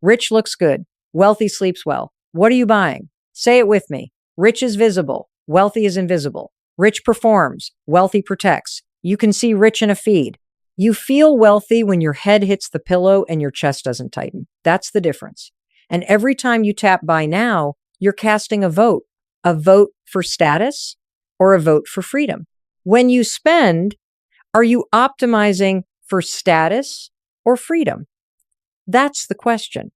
Rich looks good. Wealthy sleeps well. What are you buying? Say it with me. Rich is visible. Wealthy is invisible. Rich performs. Wealthy protects. You can see rich in a feed. You feel wealthy when your head hits the pillow and your chest doesn't tighten. That's the difference. And every time you tap buy now, you're casting a vote for status or a vote for freedom. When you spend, are you optimizing for status or freedom? That's the question.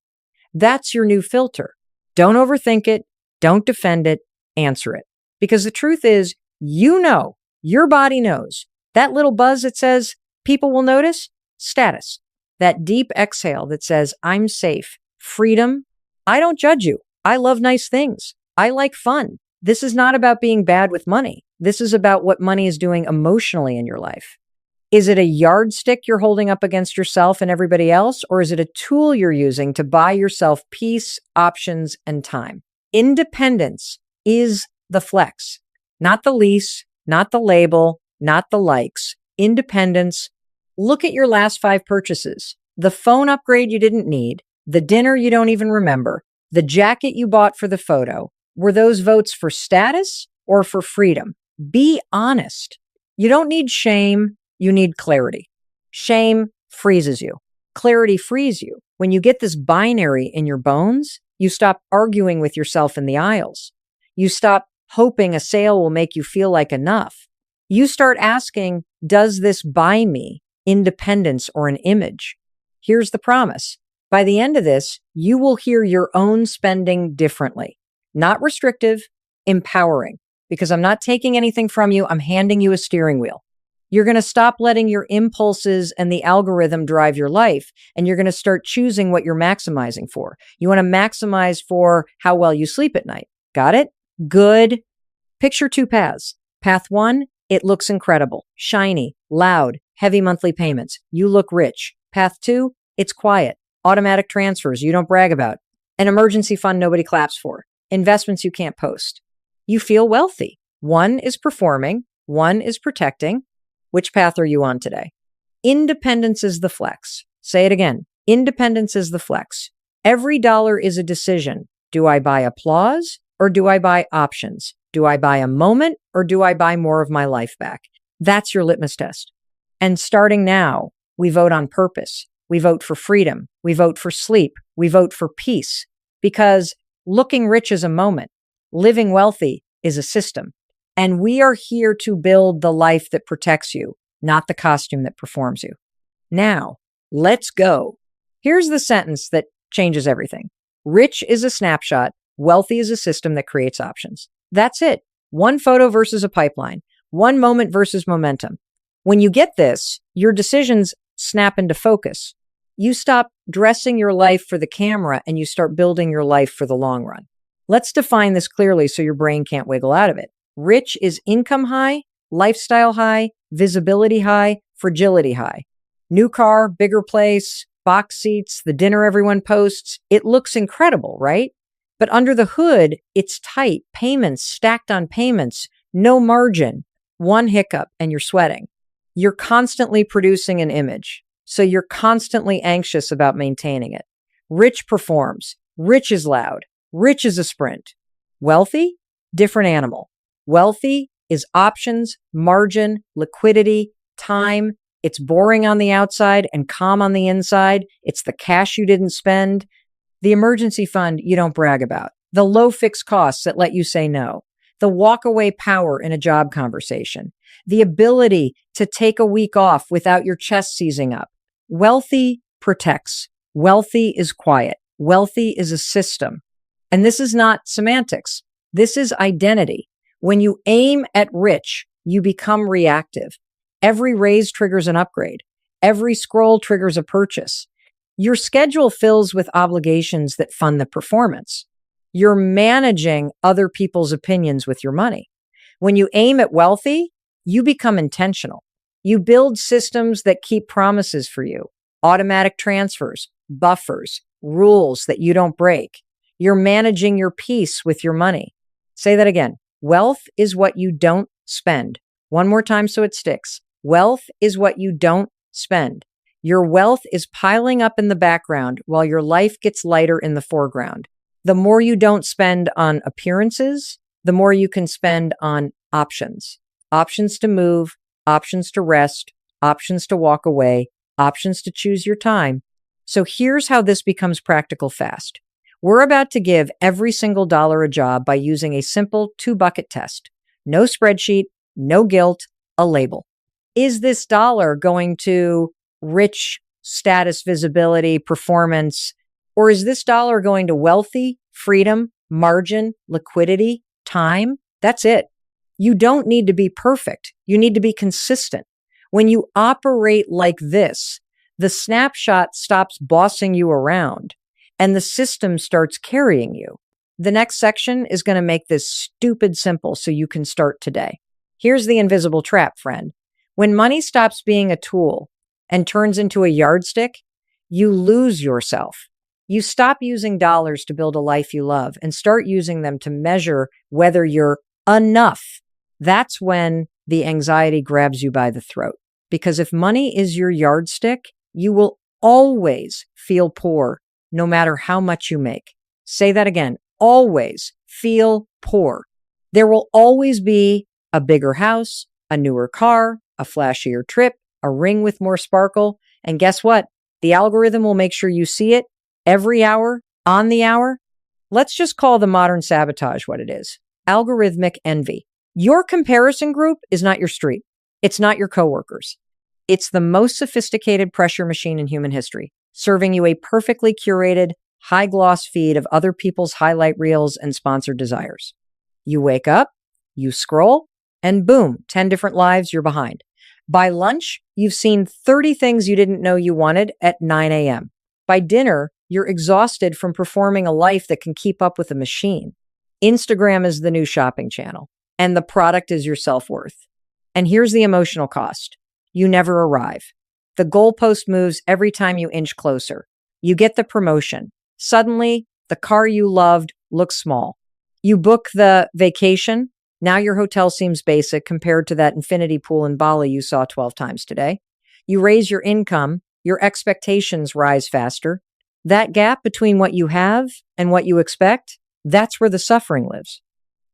That's your new filter. Don't overthink it. Don't defend it. Answer it. Because the truth is, you know, your body knows. That little buzz that says people will notice, status. That deep exhale that says, I'm safe. Freedom. I don't judge you. I love nice things. I like fun. This is not about being bad with money. This is about what money is doing emotionally in your life. Is it a yardstick you're holding up against yourself and everybody else, or is it a tool you're using to buy yourself peace, options, and time? Independence is the flex, not the lease, not the label, not the likes. Independence. Look at your last 5 purchases. The phone upgrade you didn't need, the dinner you don't even remember, the jacket you bought for the photo. Were those votes for status or for freedom? Be honest. You don't need shame. You need clarity. Shame freezes you. Clarity frees you. When you get this binary in your bones, you stop arguing with yourself in the aisles. You stop hoping a sale will make you feel like enough. You start asking, does this buy me independence or an image? Here's the promise. By the end of this, you will hear your own spending differently. Not restrictive, empowering. Because I'm not taking anything from you. I'm handing you a steering wheel. You're going to stop letting your impulses and the algorithm drive your life, and you're going to start choosing what you're maximizing for. You want to maximize for how well you sleep at night. Got it? Good. Picture 2 paths. Path 1, it looks incredible, shiny, loud, heavy monthly payments. You look rich. Path 2, it's quiet, automatic transfers you don't brag about, an emergency fund nobody claps for, investments you can't post. You feel wealthy. 1 is performing, 1 is protecting. Which path are you on today? Independence is the flex. Say it again. Independence is the flex. Every dollar is a decision. Do I buy applause or do I buy options? Do I buy a moment or do I buy more of my life back? That's your litmus test. And starting now, we vote on purpose. We vote for freedom. We vote for sleep. We vote for peace. Because looking rich is a moment. Living wealthy is a system. And we are here to build the life that protects you, not the costume that performs you. Now, let's go. Here's the sentence that changes everything. Rich is a snapshot. Wealthy is a system that creates options. That's it. One photo versus a pipeline. One moment versus momentum. When you get this, your decisions snap into focus. You stop dressing your life for the camera and you start building your life for the long run. Let's define this clearly so your brain can't wiggle out of it. Rich is income high, lifestyle high, visibility high, fragility high. New car, bigger place, box seats, the dinner everyone posts. It looks incredible, right? But under the hood, it's tight, payments stacked on payments, no margin, one hiccup and you're sweating. You're constantly producing an image, so you're constantly anxious about maintaining it. Rich performs. Rich is loud. Rich is a sprint. Wealthy, different animal. Wealthy is options, margin, liquidity, time. It's boring on the outside and calm on the inside. It's the cash you didn't spend, the emergency fund you don't brag about, the low fixed costs that let you say no, the walk-away power in a job conversation, the ability to take a week off without your chest seizing up. Wealthy protects. Wealthy is quiet. Wealthy is a system. And this is not semantics. This is identity. When you aim at rich, you become reactive. Every raise triggers an upgrade. Every scroll triggers a purchase. Your schedule fills with obligations that fund the performance. You're managing other people's opinions with your money. When you aim at wealthy, you become intentional. You build systems that keep promises for you, automatic transfers, buffers, rules that you don't break. You're managing your peace with your money. Say that again. Wealth is what you don't spend. One more time so it sticks. Wealth is what you don't spend. Your wealth is piling up in the background while your life gets lighter in the foreground. The more you don't spend on appearances, the more you can spend on options. Options to move, options to rest, options to walk away, options to choose your time. So here's how this becomes practical fast. We're about to give every single dollar a job by using a simple 2-bucket test. No spreadsheet, no guilt, a label. Is this dollar going to rich, status, visibility, performance, or is this dollar going to wealthy, freedom, margin, liquidity, time? That's it. You don't need to be perfect. You need to be consistent. When you operate like this, the snapshot stops bossing you around and the system starts carrying you. The next section is going to make this stupid simple so you can start today. Here's the invisible trap, friend. When money stops being a tool and turns into a yardstick, you lose yourself. You stop using dollars to build a life you love and start using them to measure whether you're enough. That's when the anxiety grabs you by the throat. Because if money is your yardstick, you will always feel poor, no matter how much you make. Say that again. Always feel poor. There will always be a bigger house, a newer car, a flashier trip, a ring with more sparkle. And guess what? The algorithm will make sure you see it every hour, on the hour. Let's just call the modern sabotage what it is. Algorithmic envy. Your comparison group is not your street. It's not your coworkers. It's the most sophisticated pressure machine in human history, serving you a perfectly curated, high-gloss feed of other people's highlight reels and sponsored desires. You wake up, you scroll, and boom, 10 different lives you're behind. By lunch, you've seen 30 things you didn't know you wanted at 9 a.m. By dinner, you're exhausted from performing a life that can keep up with a machine. Instagram is the new shopping channel, and the product is your self-worth. And here's the emotional cost. You never arrive. The goalpost moves every time you inch closer. You get the promotion. Suddenly, the car you loved looks small. You book the vacation. Now your hotel seems basic compared to that infinity pool in Bali you saw 12 times today. You raise your income. Your expectations rise faster. That gap between what you have and what you expect, that's where the suffering lives.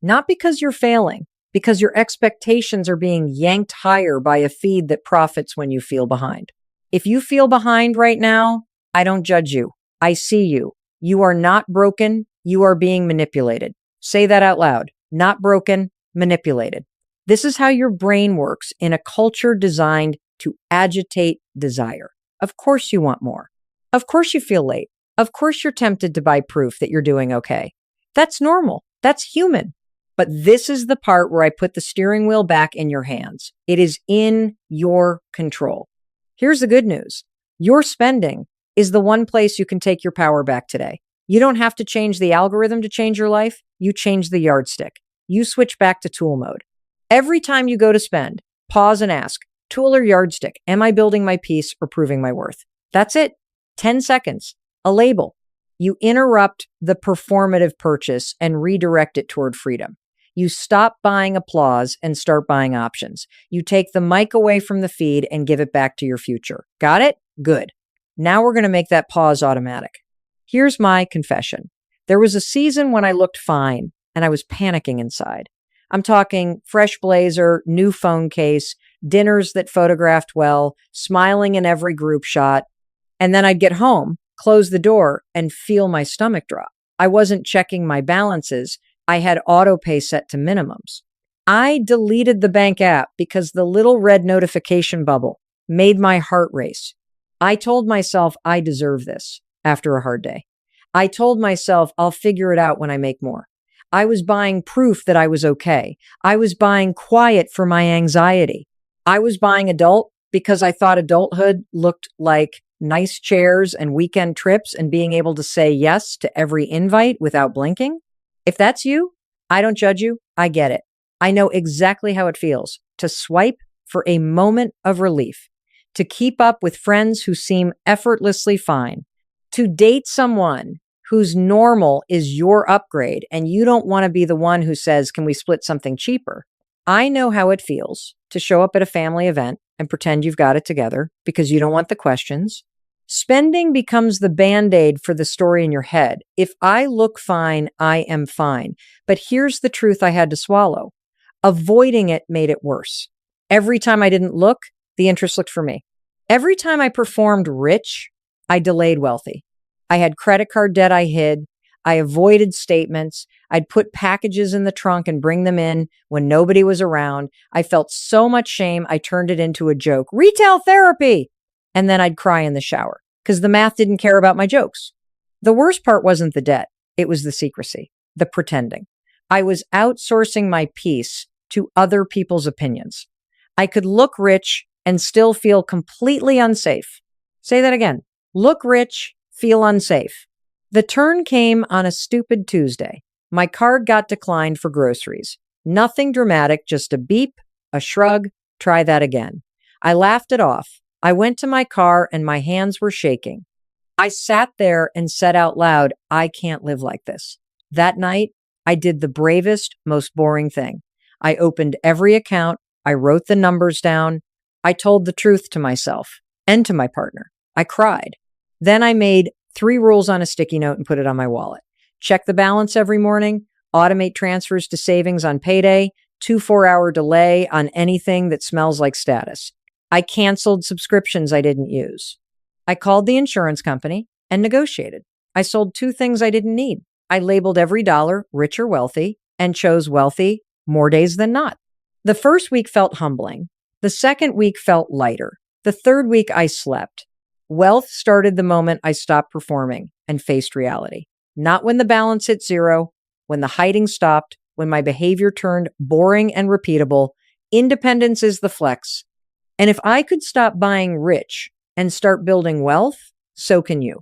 Not because you're failing, because your expectations are being yanked higher by a feed that profits when you feel behind. If you feel behind right now, I don't judge you. I see you. You are not broken. You are being manipulated. Say that out loud. Not broken, manipulated. This is how your brain works in a culture designed to agitate desire. Of course you want more. Of course you feel late. Of course you're tempted to buy proof that you're doing okay. That's normal. That's human. But this is the part where I put the steering wheel back in your hands. It is in your control. Here's the good news. Your spending is the one place you can take your power back today. You don't have to change the algorithm to change your life. You change the yardstick. You switch back to tool mode. Every time you go to spend, pause and ask, tool or yardstick, am I building my peace or proving my worth? That's it. 10 seconds. A label. You interrupt the performative purchase and redirect it toward freedom. You stop buying applause and start buying options. You take the mic away from the feed and give it back to your future. Got it? Good. Now we're going to make that pause automatic. Here's my confession. There was a season when I looked fine and I was panicking inside. I'm talking fresh blazer, new phone case, dinners that photographed well, smiling in every group shot. And then I'd get home, close the door, and feel my stomach drop. I wasn't checking my balances. I had auto pay set to minimums. I deleted the bank app because the little red notification bubble made my heart race. I told myself I deserve this after a hard day. I told myself I'll figure it out when I make more. I was buying proof that I was okay. I was buying quiet for my anxiety. I was buying adult because I thought adulthood looked like nice chairs and weekend trips and being able to say yes to every invite without blinking. If that's you, I don't judge you. I get it. I know exactly how it feels to swipe for a moment of relief, to keep up with friends who seem effortlessly fine, to date someone whose normal is your upgrade and you don't want to be the one who says, can we split something cheaper? I know how it feels to show up at a family event and pretend you've got it together because you don't want the questions. Spending becomes the Band-Aid for the story in your head. If I look fine, I am fine. But here's the truth I had to swallow. Avoiding it made it worse. Every time I didn't look, the interest looked for me. Every time I performed rich, I delayed wealthy. I had credit card debt I hid. I avoided statements. I'd put packages in the trunk and bring them in when nobody was around. I felt so much shame, I turned it into a joke. Retail therapy! And then I'd cry in the shower because the math didn't care about my jokes. The worst part wasn't the debt. It was the secrecy, the pretending. I was outsourcing my peace to other people's opinions. I could look rich and still feel completely unsafe. Say that again. Look rich, feel unsafe. The turn came on a stupid Tuesday. My card got declined for groceries. Nothing dramatic, just a beep, a shrug, try that again. I laughed it off. I went to my car and my hands were shaking. I sat there and said out loud, I can't live like this. That night, I did the bravest, most boring thing. I opened every account. I wrote the numbers down. I told the truth to myself and to my partner. I cried. Then I made 3 rules on a sticky note and put it on my wallet. Check the balance every morning, automate transfers to savings on payday, 2 4-hour delay on anything that smells like status. I canceled subscriptions I didn't use. I called the insurance company and negotiated. I sold 2 things I didn't need. I labeled every dollar rich or wealthy and chose wealthy more days than not. The first week felt humbling. The second week felt lighter. The third week I slept. Wealth started the moment I stopped performing and faced reality. Not when the balance hit 0, when the hiding stopped, when my behavior turned boring and repeatable. Independence is the flex. And if I could stop buying rich and start building wealth, so can you.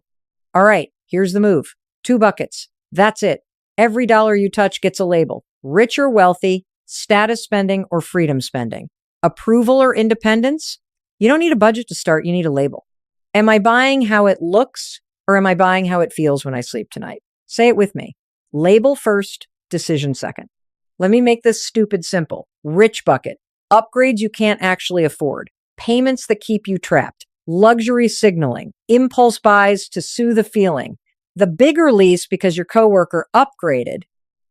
All right, here's the move. 2 buckets. That's it. Every dollar you touch gets a label. Rich or wealthy, status spending or freedom spending. Approval or independence? You don't need a budget to start, you need a label. Am I buying how it looks or am I buying how it feels when I sleep tonight? Say it with me. Label first, decision second. Let me make this stupid simple. Rich bucket. Upgrades you can't actually afford. Payments that keep you trapped. Luxury signaling. Impulse buys to soothe the feeling. The bigger lease because your coworker upgraded.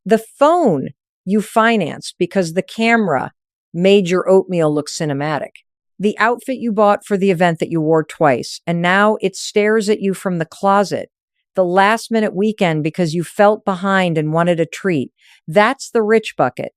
The phone you financed because the camera made your oatmeal look cinematic. The outfit you bought for the event that you wore twice, and now it stares at you from the closet. The last minute weekend because you felt behind and wanted a treat. That's the rich bucket.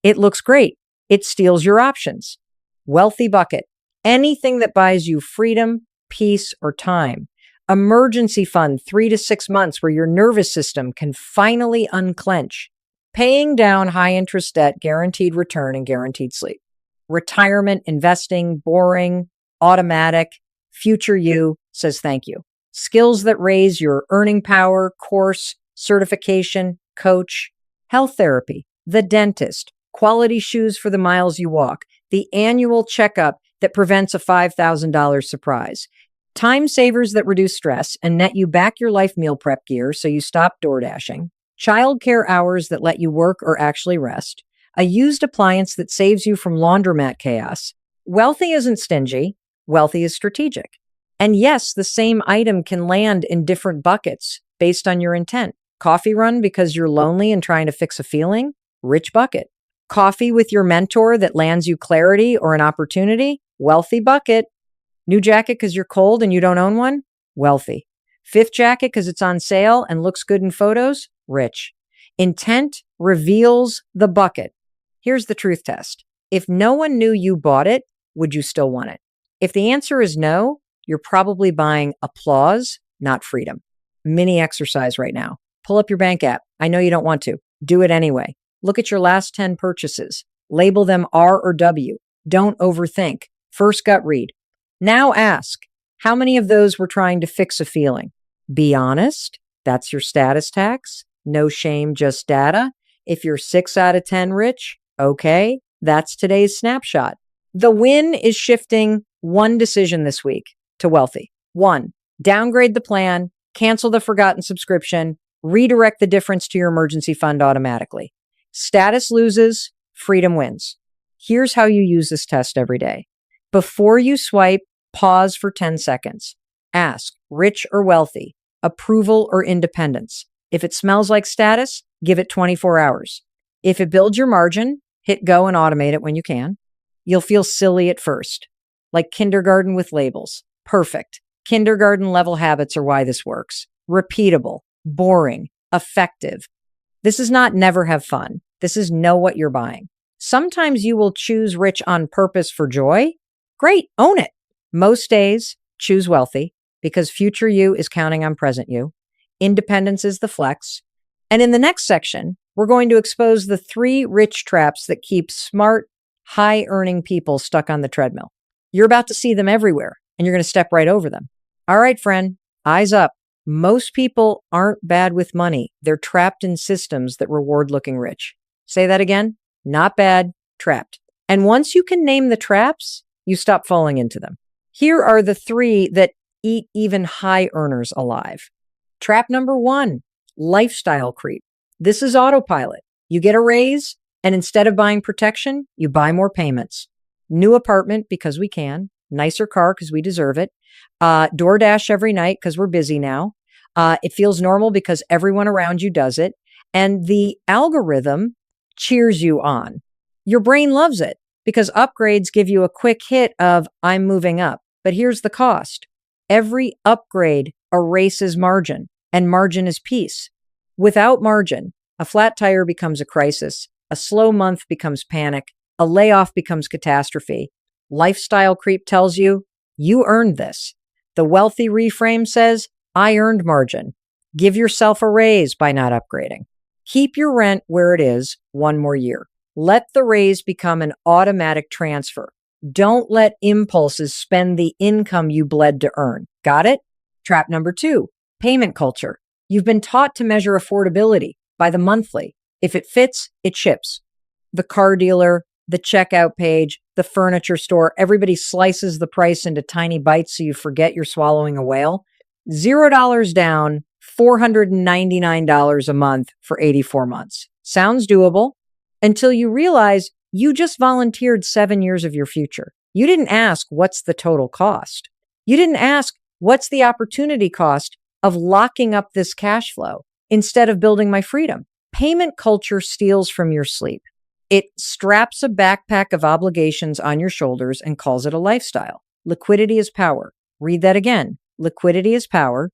It looks great. It steals your options. Wealthy bucket. Anything that buys you freedom, peace, or time. Emergency fund, 3 to 6 months where your nervous system can finally unclench. Paying down high interest debt, guaranteed return, and guaranteed sleep. Retirement, investing, boring, automatic. Future you says thank you. Skills that raise your earning power, course, certification, coach, health therapy, the dentist, quality shoes for the miles you walk, the annual checkup that prevents a $5,000 surprise, time savers that reduce stress and net you back your life meal prep gear so you stop door dashing, childcare hours that let you work or actually rest, a used appliance that saves you from laundromat chaos. Wealthy isn't stingy. Wealthy is strategic. And yes, the same item can land in different buckets based on your intent. Coffee run because you're lonely and trying to fix a feeling? Rich bucket. Coffee with your mentor that lands you clarity or an opportunity? Wealthy bucket. New jacket because you're cold and you don't own one? Wealthy. 5th jacket because it's on sale and looks good in photos? Rich. Intent reveals the bucket. Here's the truth test. If no one knew you bought it, would you still want it? If the answer is no, you're probably buying applause, not freedom. Mini exercise right now. Pull up your bank app. I know you don't want to. Do it anyway. Look at your last 10 purchases. Label them R or W. Don't overthink. First gut read. Now ask, how many of those were trying to fix a feeling? Be honest. That's your status tax. No shame, just data. If you're 6 out of 10 rich, okay, that's today's snapshot. The win is shifting one decision this week to wealthy. 1, downgrade the plan, cancel the forgotten subscription, redirect the difference to your emergency fund automatically. Status loses, freedom wins. Here's how you use this test every day. Before you swipe, pause for 10 seconds. Ask, rich or wealthy, approval or independence. If it smells like status, give it 24 hours. If it builds your margin, hit go and automate it when you can. You'll feel silly at first, like kindergarten with labels. Perfect. Kindergarten level habits are why this works. Repeatable, boring, effective. This is not never have fun. This is know what you're buying. Sometimes you will choose rich on purpose for joy. Great, own it. Most days, choose wealthy because future you is counting on present you. Independence is the flex. And in the next section, we're going to expose the 3 rich traps that keep smart, high-earning people stuck on the treadmill. You're about to see them everywhere, and you're going to step right over them. All right, friend, eyes up. Most people aren't bad with money. They're trapped in systems that reward looking rich. Say that again. Not bad, trapped. And once you can name the traps, you stop falling into them. Here are the 3 that eat even high earners alive. Trap number 1, lifestyle creep. This is autopilot. You get a raise, and instead of buying protection, you buy more payments. New apartment because we can. Nicer car because we deserve it. DoorDash every night because we're busy now. It feels normal because everyone around you does it. And the algorithm cheers you on. Your brain loves it because upgrades give you a quick hit of I'm moving up. But here's the cost. Every upgrade erases margin, and margin is peace. Without margin, a flat tire becomes a crisis. A slow month becomes panic. A layoff becomes catastrophe. Lifestyle creep tells you, you earned this. The wealthy reframe says, I earned margin. Give yourself a raise by not upgrading. Keep your rent where it is 1 more year. Let the raise become an automatic transfer. Don't let impulses spend the income you bled to earn. Got it? Trap number 2, payment culture. You've been taught to measure affordability by the monthly. If it fits, it ships. The car dealer, the checkout page, the furniture store, everybody slices the price into tiny bites so you forget you're swallowing a whale. $0 down, $499 a month for 84 months. Sounds doable until you realize you just volunteered 7 years of your future. You didn't ask what's the total cost. You didn't ask what's the opportunity cost of locking up this cash flow instead of building my freedom. Payment culture steals from your sleep. It straps a backpack of obligations on your shoulders and calls it a lifestyle. Liquidity is power. Read that again. Liquidity is power.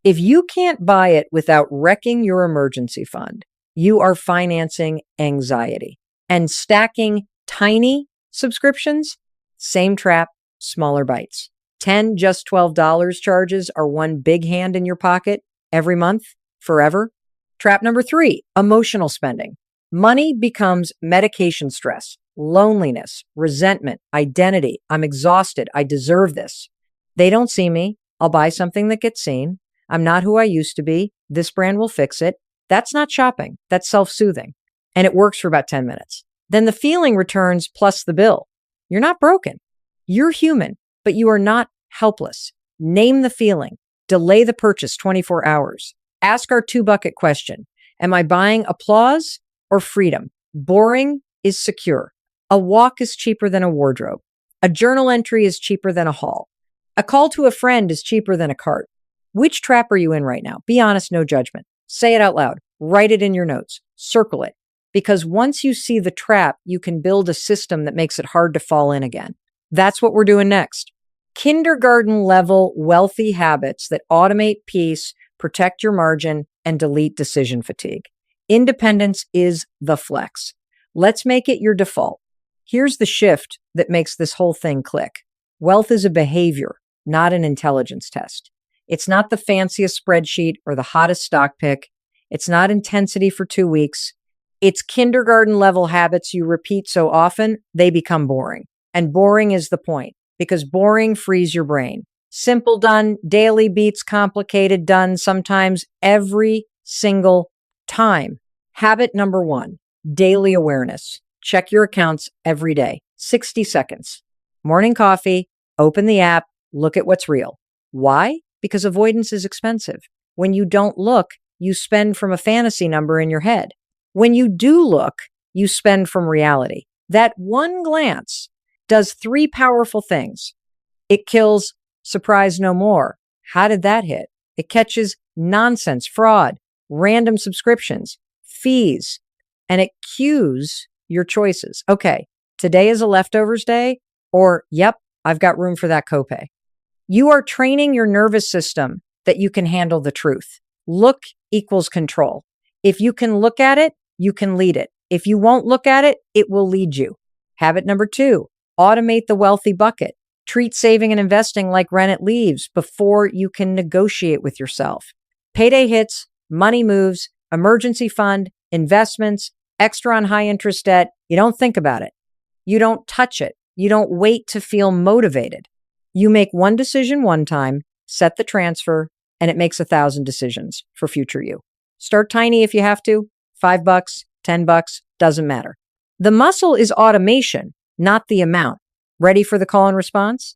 If you can't buy it without wrecking your emergency fund, you are financing anxiety. And stacking tiny subscriptions, same trap, smaller bites. 10 just $12 charges are one big hand in your pocket every month, forever. Trap number 3, emotional spending. Money becomes medication stress, loneliness, resentment, identity. I'm exhausted. I deserve this. They don't see me. I'll buy something that gets seen. I'm not who I used to be. This brand will fix it. That's not shopping. That's self-soothing. And it works for about 10 minutes. Then the feeling returns plus the bill. You're not broken. You're human, but you are not helpless. Name the feeling. Delay the purchase 24 hours. Ask our 2-bucket question. Am I buying applause or freedom? Boring is secure. A walk is cheaper than a wardrobe. A journal entry is cheaper than a haul. A call to a friend is cheaper than a cart. Which trap are you in right now? Be honest, no judgment. Say it out loud. Write it in your notes. Circle it. Because once you see the trap, you can build a system that makes it hard to fall in again. That's what we're doing next. Kindergarten level wealthy habits that automate peace, protect your margin, and delete decision fatigue. Independence is the flex. Let's make it your default. Here's the shift that makes this whole thing click. Wealth is a behavior, not an intelligence test. It's not the fanciest spreadsheet or the hottest stock pick. It's not intensity for 2 weeks. It's kindergarten level habits you repeat so often, they become boring. And boring is the point, because boring frees your brain. Simple done, daily beats complicated done, sometimes every single time. Habit number 1, daily awareness. Check your accounts every day, 60 seconds. Morning coffee, open the app, look at what's real. Why? Because avoidance is expensive. When you don't look, you spend from a fantasy number in your head. When you do look, you spend from reality. That one glance does three powerful things. It kills surprise no more. How did that hit? It catches nonsense, fraud, random subscriptions, fees, and it cues your choices. Okay, today is a leftovers day, or yep, I've got room for that copay. You are training your nervous system that you can handle the truth. Look equals control. If you can look at it, you can lead it. If you won't look at it, it will lead you. Habit number 2, automate the wealthy bucket. Treat saving and investing like rent it leaves before you can negotiate with yourself. Payday hits, money moves, emergency fund, investments, extra on high interest debt. You don't think about it. You don't touch it. You don't wait to feel motivated. You make one decision one time, set the transfer, and it makes 1,000 decisions for future you. Start tiny if you have to. $5, $10, doesn't matter. The muscle is automation, not the amount. Ready for the call and response?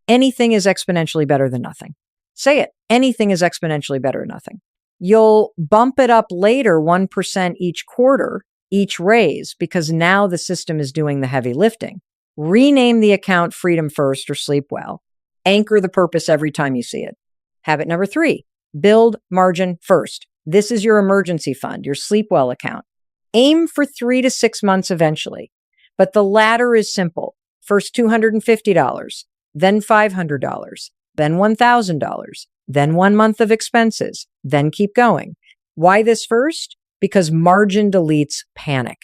Anything is exponentially better than nothing. Say it. Anything is exponentially better than nothing. You'll bump it up later 1% each quarter, each raise, because now the system is doing the heavy lifting. Rename the account Freedom First or Sleep Well. Anchor the purpose every time you see it. Habit number 3, build margin first. This is your emergency fund, your Sleep Well account. Aim for 3 to 6 months eventually, but the ladder is simple. First $250, then $500, then $1,000, then 1 month of expenses, then keep going. Why this first? Because margin deletes panic.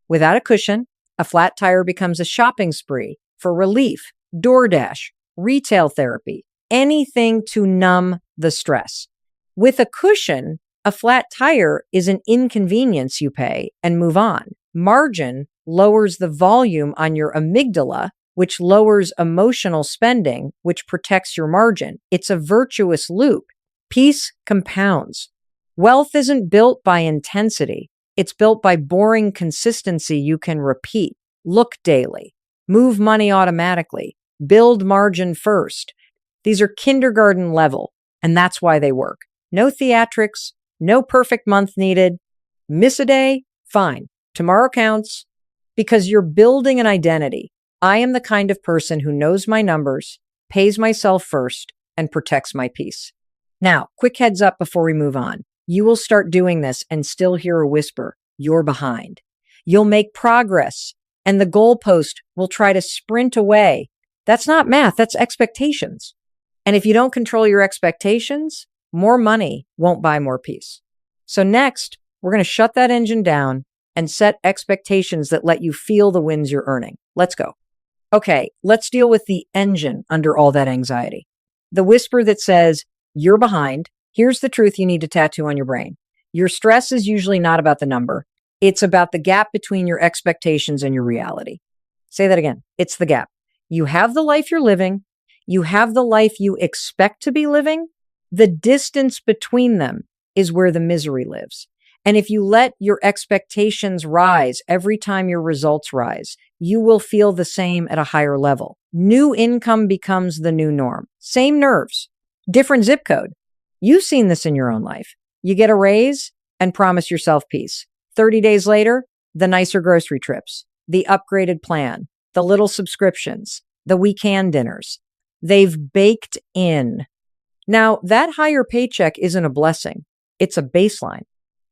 Without a cushion, a flat tire becomes a shopping spree for relief, DoorDash, retail therapy, anything to numb the stress. With a cushion, a flat tire is an inconvenience you pay and move on. Margin lowers the volume on your amygdala, which lowers emotional spending, which protects your margin. It's a virtuous loop. Peace compounds. Wealth isn't built by intensity. It's built by boring consistency you can repeat. Look daily. Move money automatically. Build margin first. These are kindergarten level, and that's why they work. No theatrics, no perfect month needed. Miss a day? Fine. Tomorrow counts. Because you're building an identity. I am the kind of person who knows my numbers, pays myself first, and protects my peace. Now, quick heads up before we move on. You will start doing this and still hear a whisper, you're behind. You'll make progress, and the goalpost will try to sprint away. That's not math, that's expectations. And if you don't control your expectations, more money won't buy more peace. So next, we're going to shut that engine down and set expectations that let you feel the wins you're earning. Let's go. Okay, let's deal with the engine under all that anxiety. The whisper that says, you're behind. Here's the truth you need to tattoo on your brain. Your stress is usually not about the number. It's about the gap between your expectations and your reality. Say that again. It's the gap. You have the life you're living. You have the life you expect to be living. The distance between them is where the misery lives. And if you let your expectations rise every time your results rise, you will feel the same at a higher level. New income becomes the new norm. Same nerves, different zip code. You've seen this in your own life. You get a raise and promise yourself peace. 30 days later, the nicer grocery trips, the upgraded plan, the little subscriptions, the weekend dinners. They've baked in. Now, that higher paycheck isn't a blessing. It's a baseline.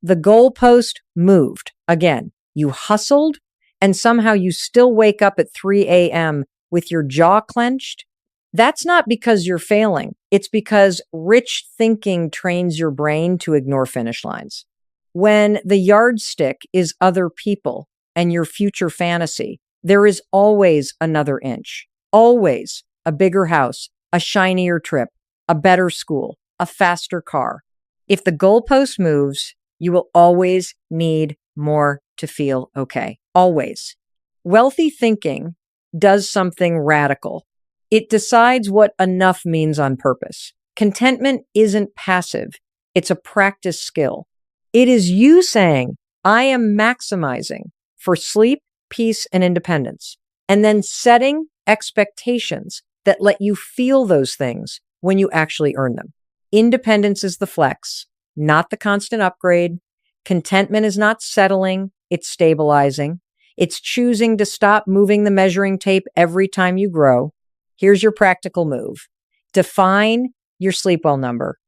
The goalpost moved. Again, you hustled and somehow you still wake up at 3 a.m. with your jaw clenched. That's not because you're failing. It's because rich thinking trains your brain to ignore finish lines. When the yardstick is other people and your future fantasy, there is always another inch, always a bigger house, a shinier trip, a better school, a faster car. If the goalpost moves, you will always need more to feel okay. Always. Wealthy thinking does something radical. It decides what enough means on purpose. Contentment isn't passive. It's a practice skill. It is you saying, I am maximizing for sleep, peace, and independence, and then setting expectations that let you feel those things when you actually earn them. Independence is the flex, not the constant upgrade. Contentment is not settling, it's stabilizing. It's choosing to stop moving the measuring tape every time you grow. Here's your practical move. Define your sleep well number,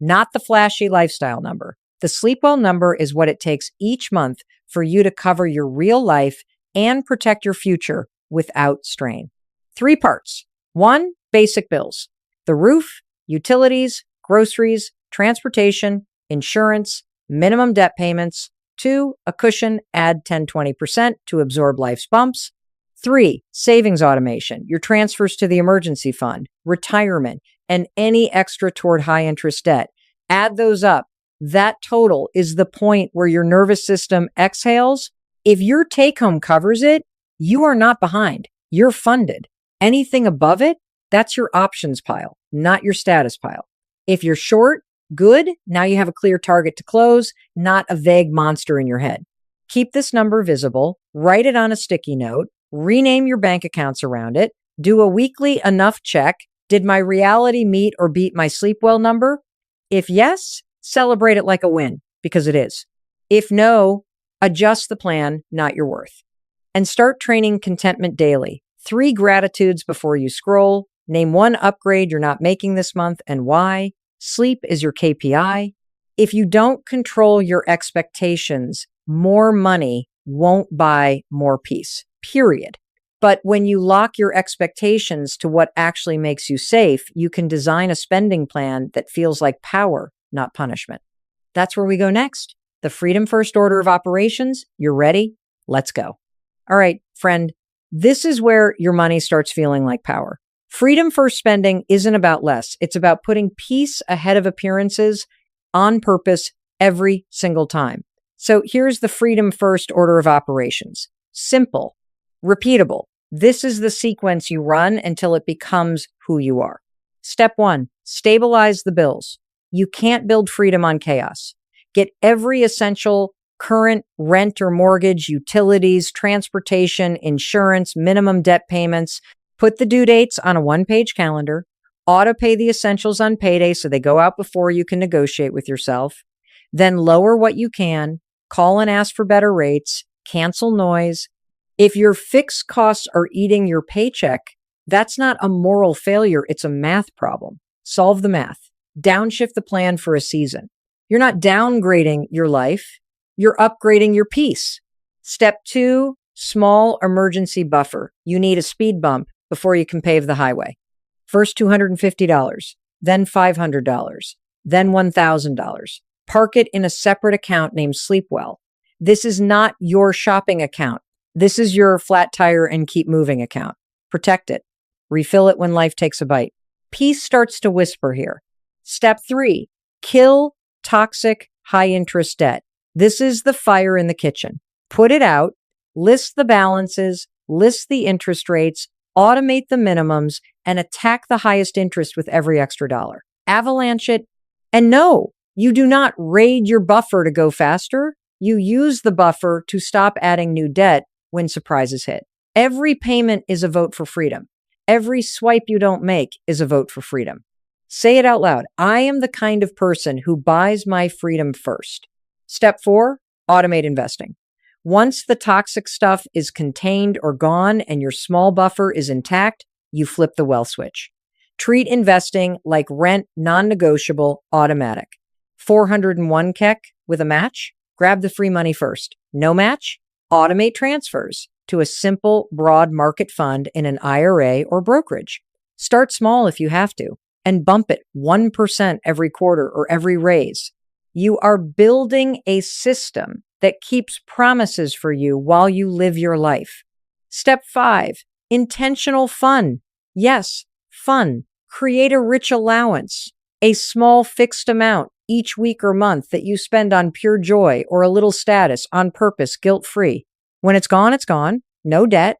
not the flashy lifestyle number. The sleep well number is what it takes each month for you to cover your real life and protect your future without strain. 3 parts. 1, basic bills. The roof, utilities, groceries, transportation, insurance, minimum debt payments. 2, a cushion, add 10-20% to absorb life's bumps. 3, savings automation, your transfers to the emergency fund, retirement, and any extra toward high interest debt. Add those up. That total is the point where your nervous system exhales. If your take home covers it, you are not behind. You're funded. Anything above it, that's your options pile, not your status pile. If you're short, good. Now you have a clear target to close, not a vague monster in your head. Keep this number visible, write it on a sticky note, rename your bank accounts around it, do a weekly enough check. Did my reality meet or beat my sleep well number? If yes, celebrate it like a win, because it is. If no, adjust the plan, not your worth. And start training contentment daily. 3 gratitudes before you scroll. Name 1 upgrade you're not making this month and why. Sleep is your KPI. If you don't control your expectations, more money won't buy more peace, period. But when you lock your expectations to what actually makes you safe, you can design a spending plan that feels like power, not punishment. That's where we go next. The Freedom First order of operations. You're ready? Let's go. All right, friend, this is where your money starts feeling like power. Freedom First spending isn't about less. It's about putting peace ahead of appearances on purpose every single time. So here's the Freedom First order of operations. Simple, repeatable. This is the sequence you run until it becomes who you are. Step 1, stabilize the bills. You can't build freedom on chaos. Get every essential current rent or mortgage, utilities, transportation, insurance, minimum debt payments. Put the due dates on a 1-page calendar. Auto pay the essentials on payday so they go out before you can negotiate with yourself. Then lower what you can. Call and ask for better rates. Cancel noise. If your fixed costs are eating your paycheck, that's not a moral failure. It's a math problem. Solve the math. Downshift the plan for a season. You're not downgrading your life. You're upgrading your peace. Step 2, small emergency buffer. You need a speed bump before you can pave the highway. First $250, then $500, then $1,000. Park it in a separate account named Sleepwell. This is not your shopping account. This is your flat tire and keep moving account. Protect it. Refill it when life takes a bite. Peace starts to whisper here. Step 3, kill toxic high interest debt. This is the fire in the kitchen. Put it out, list the balances, list the interest rates, automate the minimums, and attack the highest interest with every extra dollar. Avalanche it. And no, you do not raid your buffer to go faster. You use the buffer to stop adding new debt when surprises hit. Every payment is a vote for freedom. Every swipe you don't make is a vote for freedom. Say it out loud. I am the kind of person who buys my freedom first. Step 4, automate investing. Once the toxic stuff is contained or gone and your small buffer is intact, you flip the wealth switch. Treat investing like rent, non-negotiable, automatic. 401 KEK with a match? Grab the free money first. No match? Automate transfers to a simple, broad market fund in an IRA or brokerage. Start small if you have to, and bump it 1% every quarter or every raise. You are building a system that keeps promises for you while you live your life. Step 5, intentional fun. Yes, fun. Create a rich allowance, a small fixed amount each week or month that you spend on pure joy or a little status on purpose, guilt-free. When it's gone. No debt,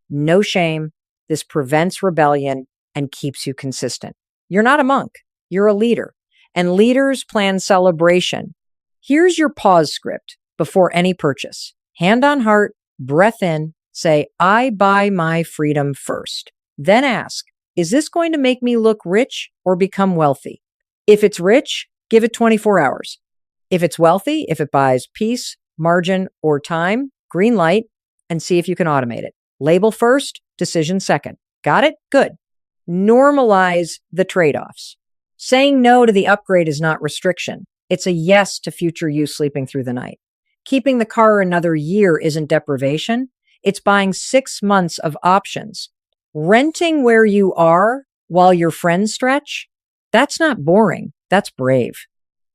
no shame. This prevents rebellion and keeps you consistent. You're not a monk. You're a leader. And leaders plan celebration. Here's your pause script before any purchase. Hand on heart, breath in, say, I buy my freedom first. Then ask, is this going to make me look rich or become wealthy? If it's rich, give it 24 hours. If it's wealthy, if it buys peace, margin, or time, green light. and see if you can automate it. Label first, decision second. Got it? Good. Normalize the trade-offs. Saying no to the upgrade is not restriction. It's a yes to future you sleeping through the night. Keeping the car another year isn't deprivation. It's buying 6 months of options. Renting where you are while your friends stretch, that's not boring. That's brave.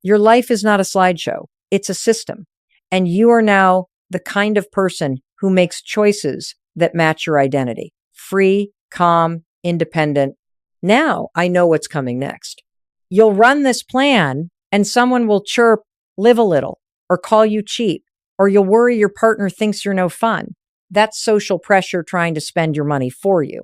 Your life is not a slideshow. It's a system. And you are now the kind of person who makes choices that match your identity. Free, calm, independent. Now I know what's coming next. You'll run this plan and someone will chirp, live a little, or call you cheap, or you'll worry your partner thinks you're no fun. That's social pressure trying to spend your money for you.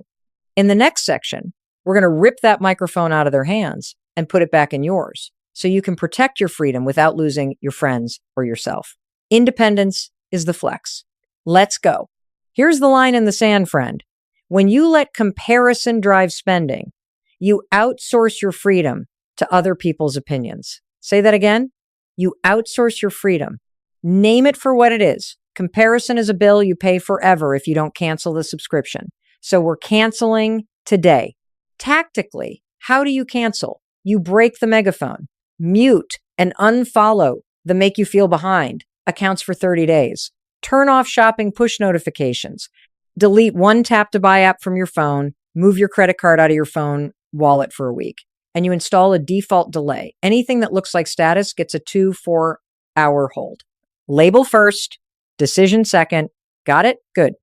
In the next section, we're going to rip that microphone out of their hands and put it back in yours so you can protect your freedom without losing your friends or yourself. Independence is the flex. Let's go. Here's the line in the sand, friend. When you let comparison drive spending, you outsource your freedom to other people's opinions. Say that again. You outsource your freedom. Name it for what it is. Comparison is a bill you pay forever if you don't cancel the subscription. So we're canceling today. Tactically, how do you cancel? You break the megaphone, mute and unfollow the make you feel behind accounts for 30 days. Turn off shopping push notifications. Delete one tap to buy app from your phone. Move your credit card out of your phone wallet for a week. And you install a default delay. Anything that looks like status gets a 2-4 hour hold. Label first, decision second. Got it? Good.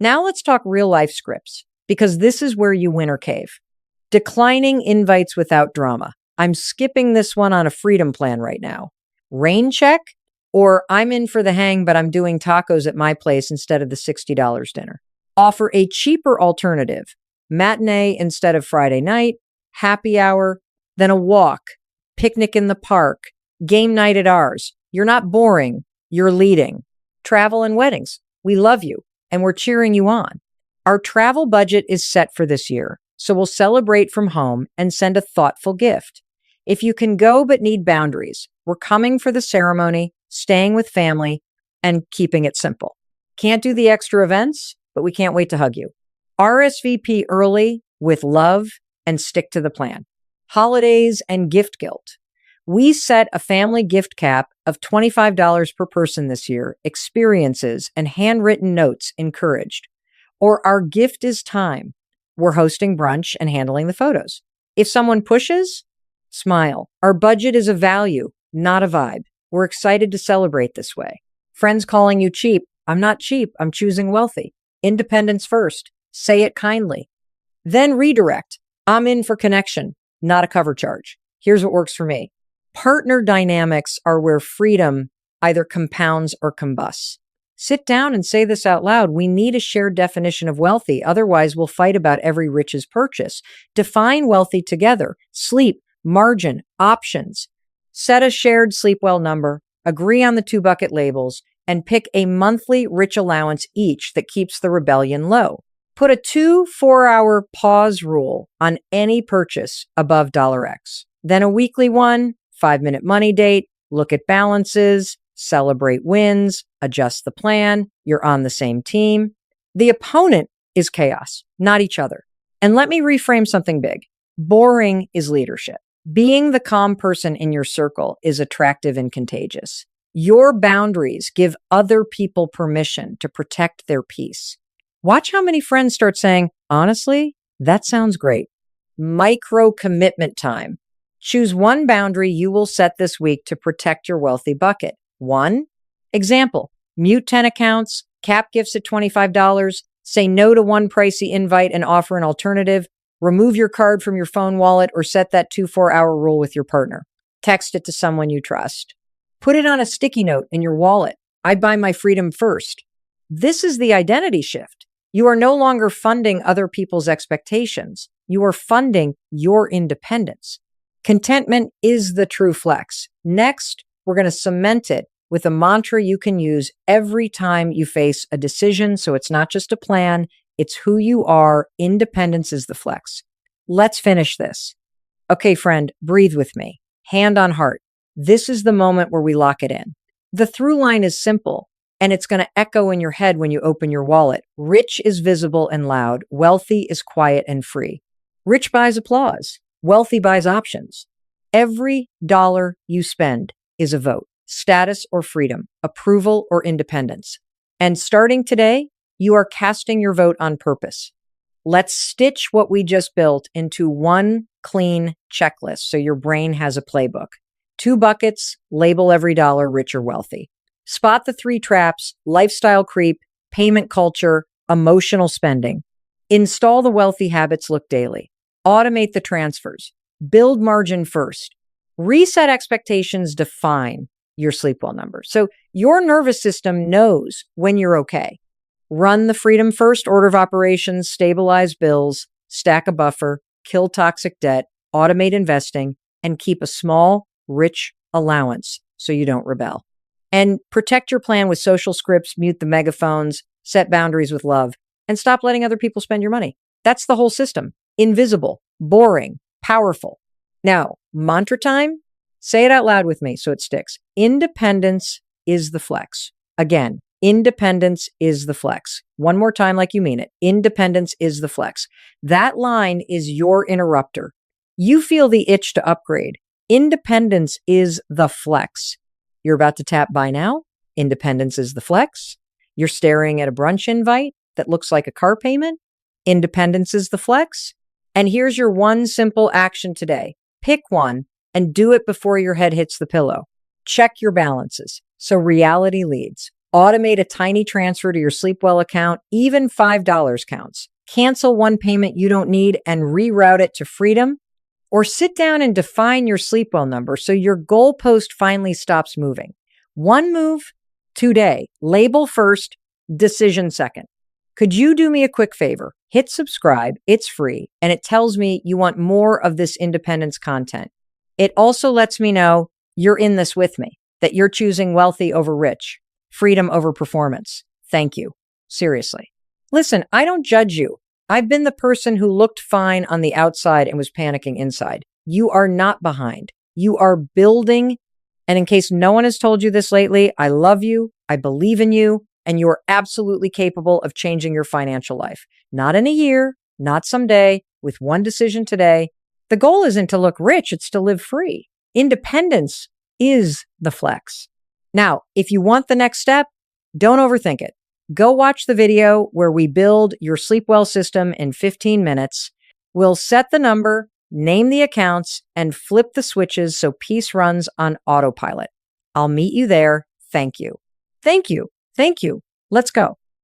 Now let's talk real life scripts, because this is where you win or cave. Declining invites without drama. I'm skipping this one on a freedom plan right now. Rain check, or I'm in for the hang, but I'm doing tacos at my place instead of the $60 dinner. Offer a cheaper alternative. Matinee instead of Friday night, happy hour, then a walk, picnic in the park, game night at ours. You're not boring, you're leading. Travel and weddings. We love you and we're cheering you on. Our travel budget is set for this year, so we'll celebrate from home and send a thoughtful gift. If you can go but need boundaries, we're coming for the ceremony, staying with family, and keeping it simple. Can't do the extra events, but we can't wait to hug you. RSVP early with love and stick to the plan. Holidays and gift guilt. We set a family gift cap of $25 per person this year, experiences and handwritten notes encouraged. Or our gift is time. We're hosting brunch and handling the photos. If someone pushes, smile. Our budget is a value, not a vibe. We're excited to celebrate this way. Friends calling you cheap. I'm not cheap. I'm choosing wealthy. Independence first. Say it kindly. Then redirect. I'm in for connection, not a cover charge. Here's what works for me. Partner dynamics are where freedom either compounds or combusts. Sit down and say this out loud. We need a shared definition of wealthy. Otherwise, we'll fight about every rich's purchase. Define wealthy together. Sleep, margin, options. Set a shared sleep well number. Agree on the 2 bucket labels and pick a monthly rich allowance each that keeps the rebellion low. Put a 2-4 hour pause rule on any purchase above $X. Then a weekly one, 5-minute money date, look at balances, celebrate wins, adjust the plan. You're on the same team. The opponent is chaos, not each other. And let me reframe something big. Boring is leadership. Being the calm person in your circle is attractive and contagious. Your boundaries give other people permission to protect their peace. Watch how many friends start saying, honestly, that sounds great. Micro commitment time. Choose one boundary you will set this week to protect your wealthy bucket. 1. Example, mute 10 accounts, cap gifts at $25, say no to one pricey invite and offer an alternative, remove your card from your phone wallet or set that 2-4 hour rule with your partner. Text it to someone you trust. Put it on a sticky note in your wallet. I buy my freedom first. This is the identity shift. You are no longer funding other people's expectations. You are funding your independence. Contentment is the true flex. Next, we're going to cement it with a mantra you can use every time you face a decision. So it's not just a plan, it's who you are. Independence is the flex. Let's finish this. Okay, friend, breathe with me. Hand on heart. This is the moment where we lock it in. The through line is simple and it's going to echo in your head when you open your wallet. Rich is visible and loud. Wealthy is quiet and free. Rich buys applause. Wealthy buys options. Every dollar you spend is a vote, status or freedom, approval or independence. And starting today, you are casting your vote on purpose. Let's stitch what we just built into one clean checklist so your brain has a playbook. 2 buckets, label every dollar, rich or wealthy. Spot the 3 traps: lifestyle creep, payment culture, emotional spending. Install the wealthy habits look daily. Automate the transfers. Build margin first. Reset expectations, define your sleep well number. So your nervous system knows when you're okay. Run the freedom first order of operations, stabilize bills, stack a buffer, kill toxic debt, automate investing, and keep a small, rich allowance so you don't rebel. And protect your plan with social scripts, mute the megaphones, set boundaries with love, and stop letting other people spend your money. That's the whole system. Invisible, boring, powerful. Now, mantra time, say it out loud with me so it sticks. Independence is the flex. Again, independence is the flex. One more time like you mean it. Independence is the flex. That line is your interrupter. You feel the itch to upgrade. Independence is the flex. You're about to tap buy now. Independence is the flex. You're staring at a brunch invite that looks like a car payment. Independence is the flex. And here's your one simple action today. Pick one and do it before your head hits the pillow. Check your balances so reality leads. Automate a tiny transfer to your Sleepwell account. Even $5 counts. Cancel one payment you don't need and reroute it to freedom. Or sit down and define your Sleepwell number so your goalpost finally stops moving. One move today. Label first, decision second. Could you do me a quick favor? Hit subscribe. It's free. And it tells me you want more of this independence content. It also lets me know you're in this with me, that you're choosing wealthy over rich, freedom over performance. Thank you. Seriously. Listen, I don't judge you. I've been the person who looked fine on the outside and was panicking inside. You are not behind. You are building. And in case no one has told you this lately, I love you. I believe in you. And you are absolutely capable of changing your financial life. Not in a year, not someday, with one decision today. The goal isn't to look rich, it's to live free. Independence is the flex. Now, if you want the next step, don't overthink it. Go watch the video where we build your Sleepwell system in 15 minutes. We'll set the number, name the accounts, and flip the switches so peace runs on autopilot. I'll meet you there. Thank you. Thank you. Thank you. Let's go.